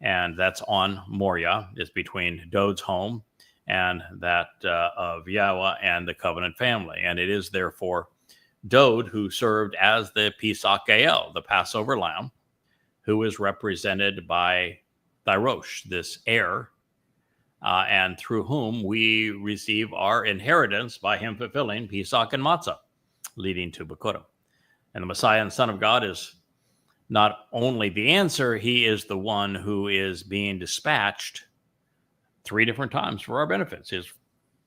C: And that's on Moriah. It's between Dod's home and that of Yahweh and the covenant family. And it is therefore Dod who served as the Pesach El, the Passover lamb, who is represented by Thyrosh, this heir, and through whom we receive our inheritance by him fulfilling Pesach and Matzah, leading to Bekurim. And the Messiah and Son of God is not only the answer, he is the one who is being dispatched 3 different times for our benefits. His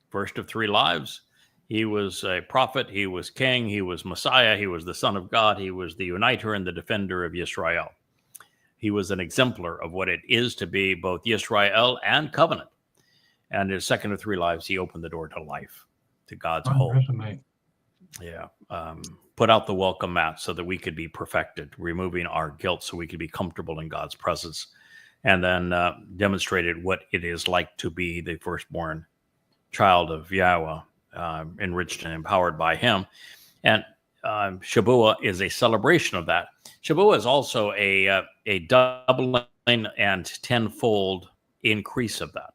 C: first of 3 lives, he was a prophet, he was king, he was Messiah, he was the Son of God, he was the uniter and the defender of Yisrael. He was an exemplar of what it is to be both Yisrael and covenant. And his second of 3 lives, he opened the door to life, to God's home. Yeah. Put out the welcome mat so that we could be perfected, removing our guilt so we could be comfortable in God's presence. And then demonstrated what it is like to be the firstborn child of Yahweh, enriched and empowered by him. And Shavua is a celebration of that. Shavua is also a doubling and tenfold increase of that.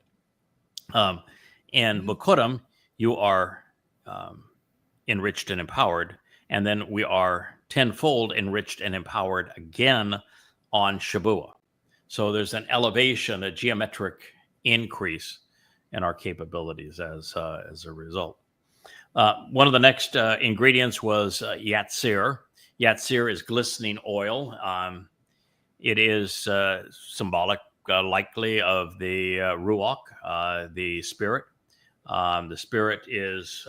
C: In Bekurim, you are enriched and empowered, and then we are tenfold enriched and empowered again on Shavua. So there's an elevation, a geometric increase in our capabilities as a result. One of the next ingredients was Qatsyr. Qatsyr is glistening oil. It is symbolic, likely, of the Ruach, the Spirit. The Spirit is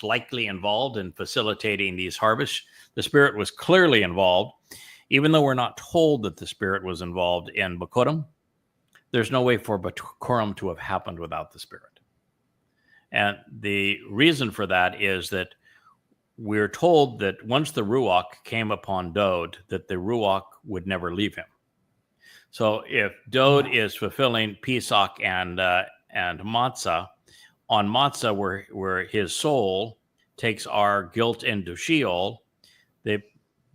C: likely involved in facilitating these harvests. The Spirit was clearly involved. Even though we're not told that the Spirit was involved in Bekurim, there's no way for Bekurim to have happened without the Spirit. And the reason for that is that we're told that once the Ruach came upon Dode, that the Ruach would never leave him. So if Dode is fulfilling Pesach and Matzah, on Matzah, where his soul takes our guilt into Sheol, the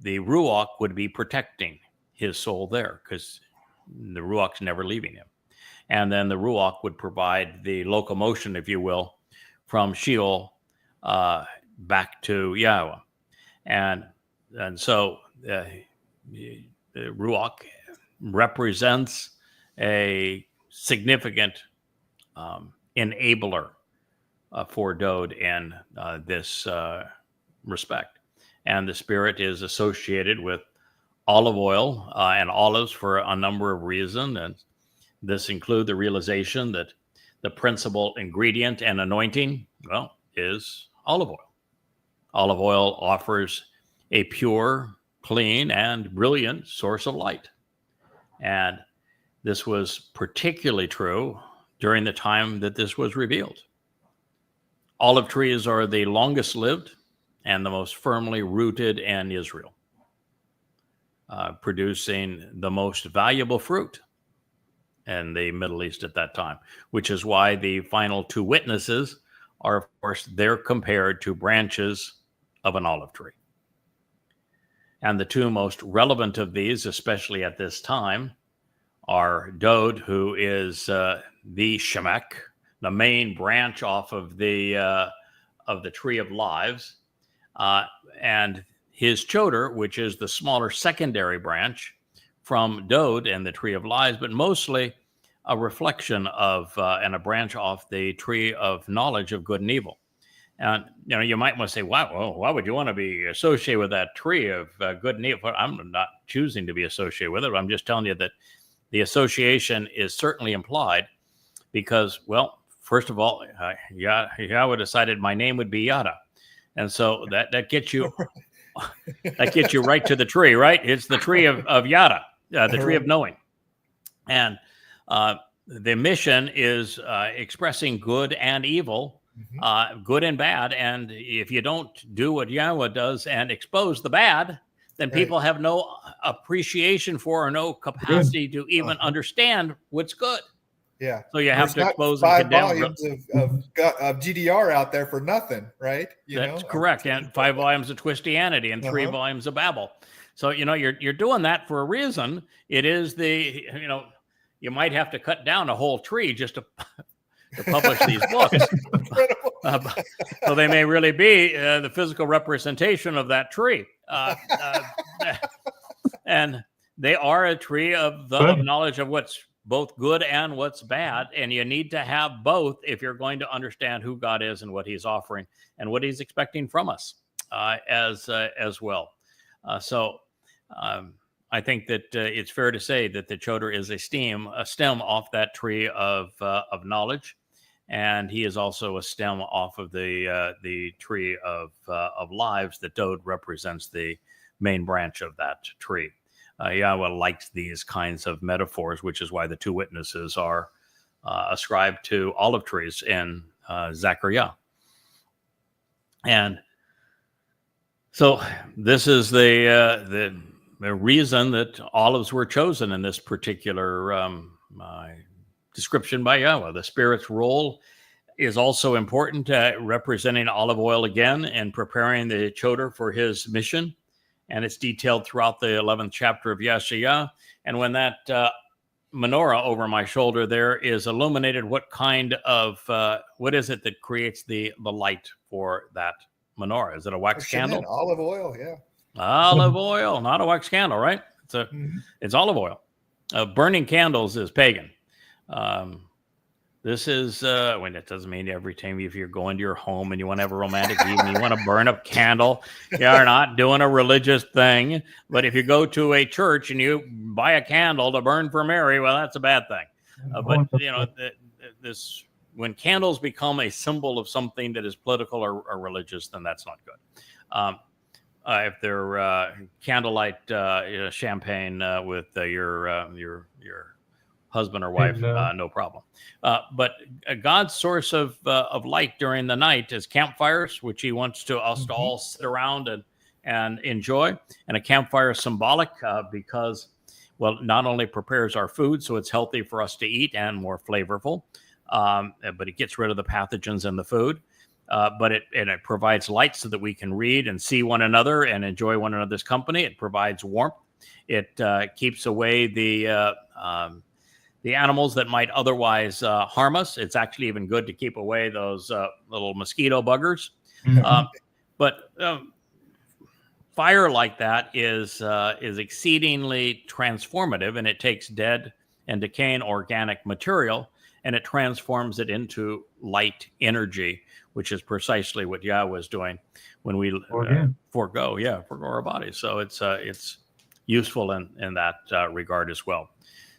C: Ruach would be protecting his soul there, because the Ruach's never leaving him. And then the Ruach would provide the locomotion, if you will, from Sheol back to Yahweh. And so the Ruach represents a significant enabler for Dode in this respect. And the Spirit is associated with olive oil and olives for a number of reasons. And this include the realization that the principal ingredient and anointing, well, is olive oil. Olive oil offers a pure, clean, and brilliant source of light. And this was particularly true during the time that this was revealed. Olive trees are the longest lived and the most firmly rooted in Israel, producing the most valuable fruit in the Middle East at that time, which is why the final two witnesses are, of course, they're compared to branches of an olive tree. And the two most relevant of these, especially at this time, are Dode, who is the Shemek, the main branch off of the tree of lives, and his Choder, which is the smaller secondary branch from Dode and the tree of lives, but mostly a reflection of and a branch off the tree of knowledge of good and evil. And you might want to say, wow, why would you want to be associated with that tree of good and evil? I'm not choosing to be associated with it. I'm just telling you that the association is certainly implied because, well, first of all, Yahweh decided my name would be Yada, and so that gets you that gets you right to the tree, right? It's the tree of Yada, the tree of knowing, and the mission is expressing good and evil. Good and bad, and if you don't do what Yahweh does and expose the bad, then people have no appreciation for or no capacity to even understand what's good.
D: Yeah.
C: So you have to expose
D: and
C: 5
D: volumes of GDR out there for nothing, right?
C: That's correct. And 5 volumes of Twistianity and 3 volumes of Babel. So you're doing that for a reason. It is you might have to cut down a whole tree just to publish these books. So they may really be the physical representation of that tree. And they are a tree of knowledge of what's both good and what's bad. And you need to have both if you're going to understand who God is and what he's offering and what he's expecting from us as well. So I think that it's fair to say that the Choder is a stem off that tree of knowledge. And he is also a stem off of the tree of lives that Dode represents the main branch of that tree. Yahweh likes these kinds of metaphors, which is why the two witnesses are ascribed to olive trees in Zechariah. And so this is the reason that olives were chosen in this particular description by Yahweh. The Spirit's role is also important, representing olive oil again and preparing the Choder for his mission. And it's detailed throughout the 11th chapter of Yeshaya. And when that menorah over my shoulder there is illuminated, what kind of, what is it that creates the light for that menorah? Is it a wax candle?
D: Olive oil, yeah.
C: Olive oil, not a wax candle, right? It's olive oil. Burning candles is pagan. This is it doesn't mean every time if you're going to your home and you want to have a romantic evening, you want to burn a candle. You're not doing a religious thing. But if you go to a church and you buy a candle to burn for Mary, well, that's a bad thing. But when candles become a symbol of something that is political or religious, then that's not good. If they're candlelight champagne with your husband or wife,
E: Amen.
C: no problem. But God's source of light during the night is campfires, which he wants us to all sit around and enjoy. And a campfire is symbolic because, well, not only prepares our food so it's healthy for us to eat and more flavorful, but it gets rid of the pathogens in the food. But it provides light so that we can read and see one another and enjoy one another's company. It provides warmth. It keeps away the animals that might otherwise harm us. It's actually even good to keep away those little mosquito buggers. But fire like that is exceedingly transformative, and it takes dead and decaying organic material and it transforms it into light energy, which is precisely what Yah was doing when we forego our bodies. So it's useful in that regard as well.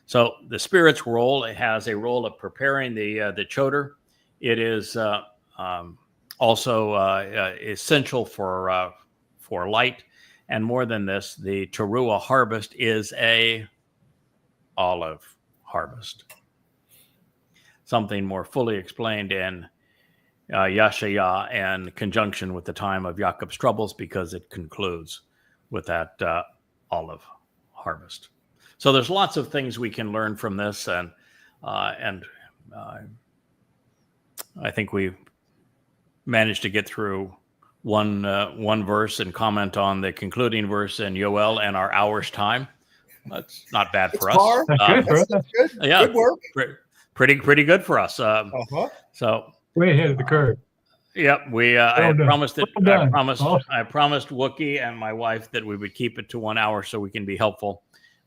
C: So the spirit's role, it has a role of preparing the choder. It is also essential for light, and more than this, the teruah harvest is a olive harvest. Something more fully explained in Yashaya in conjunction with the time of Jacob's troubles, because it concludes with that olive harvest. So there's lots of things we can learn from this, and I think we managed to get through one verse and comment on the concluding verse in Yoel and our hour's time. That's not bad for us.
E: That's good for us.
D: That's good.
C: Yeah,
D: Good work.
C: Pretty good for us. So
E: Way ahead of the curve.
C: yep, I
E: done.
C: promised that
E: Well done.
C: I
E: Awesome.
C: promised Wookie and my wife that we would keep it to 1 hour so we can be helpful.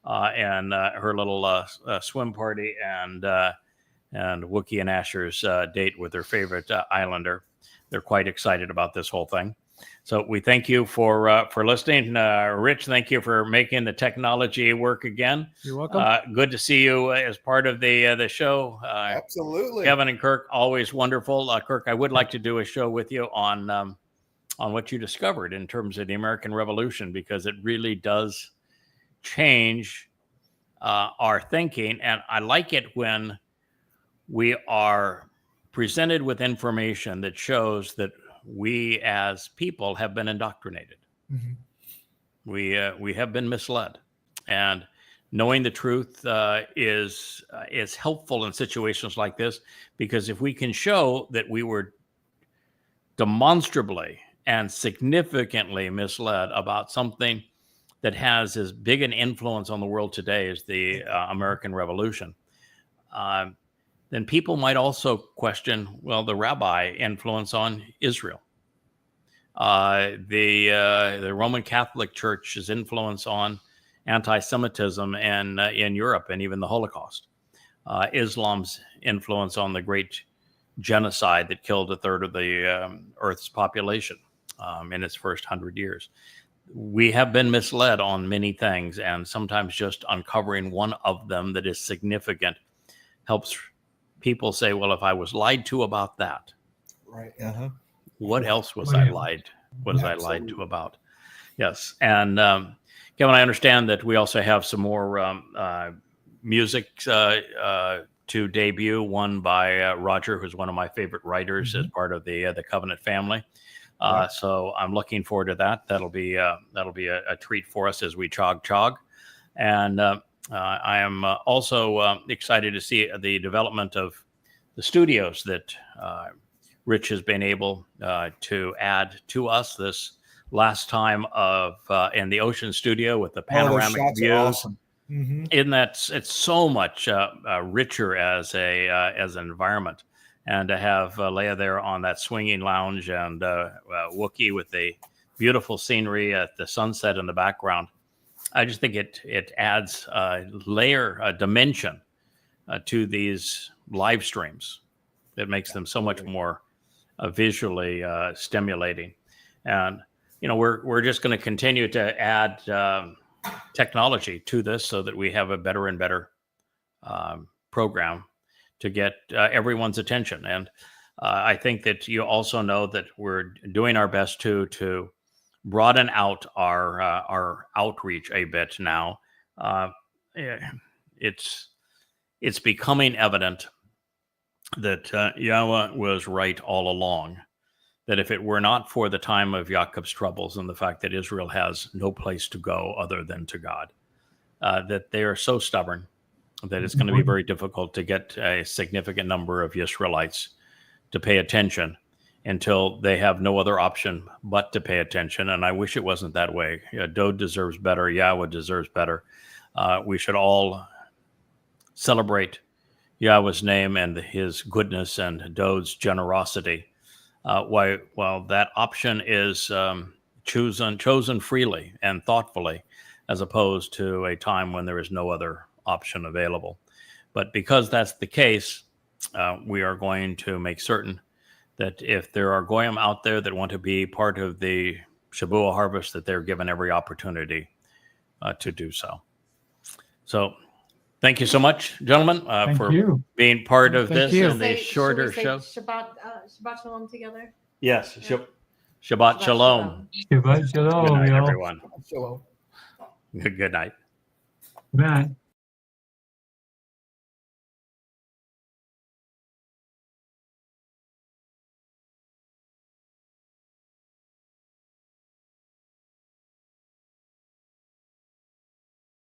C: And her little swim party and Wookie and Asher's date with their favorite islander. They're quite excited about this whole thing. So we thank you for listening. Rich, thank you for making the technology work again.
F: You're welcome.
C: Good to see you as part of the show.
D: Absolutely.
C: Kevin and Kirk, always wonderful. Kirk, I would like to do a show with you on what you discovered in terms of the American Revolution, because it really does change our thinking. And I like it when we are presented with information that shows that we as people have been indoctrinated. We have been misled, and knowing the truth is helpful in situations like this, because if we can show that we were demonstrably and significantly misled about something that has as big an influence on the world today as the American Revolution, then people might also question, well, the rabbi influence on Israel, the Roman Catholic Church's influence on anti-Semitism and in Europe, and even the Holocaust, Islam's influence on the great genocide that killed a third of the Earth's population in its first 100 years. We have been misled on many things, and sometimes just uncovering one of them that is significant helps people say, well, if I was lied to about that,
D: Right.
C: what else was I lied to about? Yes. And Kevin, I understand that we also have some more music to debut, one by Roger, who's one of my favorite writers as part of the Covenant family. So I'm looking forward to that. That'll be a treat for us as we chog. And I am also excited to see the development of the studios that Rich has been able to add to us this last time in the Ocean Studio with the panoramic views.
D: Awesome.
C: In that, it's so much richer as an environment, and to have Leah there on that swinging lounge and Wookie with the beautiful scenery at the sunset in the background. I just think it adds a dimension to these live streams that makes them so much more visually stimulating. And we're just going to continue to add technology to this so that we have a better and better program to get everyone's attention. And I think that you also know that we're doing our best to broaden out our outreach a bit now. It's it's becoming evident that Yahweh was right all along, that if it were not for the time of Jacob's troubles and the fact that Israel has no place to go other than to God, that they are so stubborn that it's going to be very difficult to get a significant number of Israelites to pay attention until they have no other option but to pay attention. And I wish it wasn't that way. Dode deserves better. Yahweh deserves better. We should all celebrate Yahweh's name and his goodness and Dode's generosity. While that option is chosen freely and thoughtfully, as opposed to a time when there is no other option available. But because that's the case, we are going to make certain that if there are goyim out there that want to be part of the Shabuah harvest, that they're given every opportunity to do so. So thank you so much, gentlemen, for being part of this and the shorter show.
A: Shabbat Shalom together.
C: Yes. Shabbat Shalom.
E: Shabbat Shalom,
C: Good night,
E: y'all.
C: everyone.
D: Shalom.
C: Good night.
E: Good night.